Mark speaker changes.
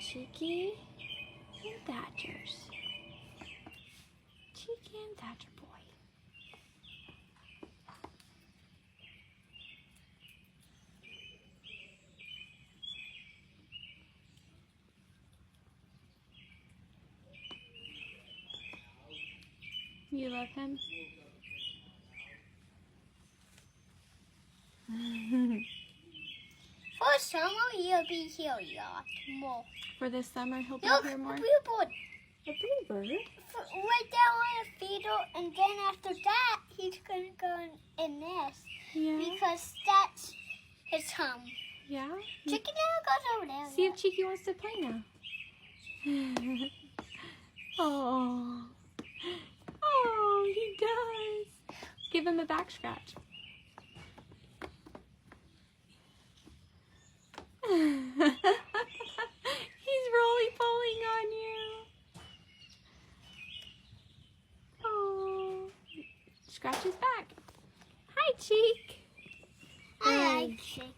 Speaker 1: Cheeky and Thatcher's. Cheeky and Thatcher boy. You love him?
Speaker 2: For summer, he'll be here a lot more.
Speaker 1: For this summer, he'll be
Speaker 2: Look,
Speaker 1: here more?
Speaker 2: a bluebird.
Speaker 1: A bluebird?
Speaker 2: Right down on the feeder, and then after that, he's gonna go in this.
Speaker 1: Yeah.
Speaker 2: Because that's his home.
Speaker 1: Yeah?
Speaker 2: Chicken little goes over there.
Speaker 1: See if Cheeky wants to play now. Oh. Oh, he does. Give him a back scratch. He's roly-poling on you. Oh. Scratch his back. Hi, Cheek.
Speaker 2: I like chicken.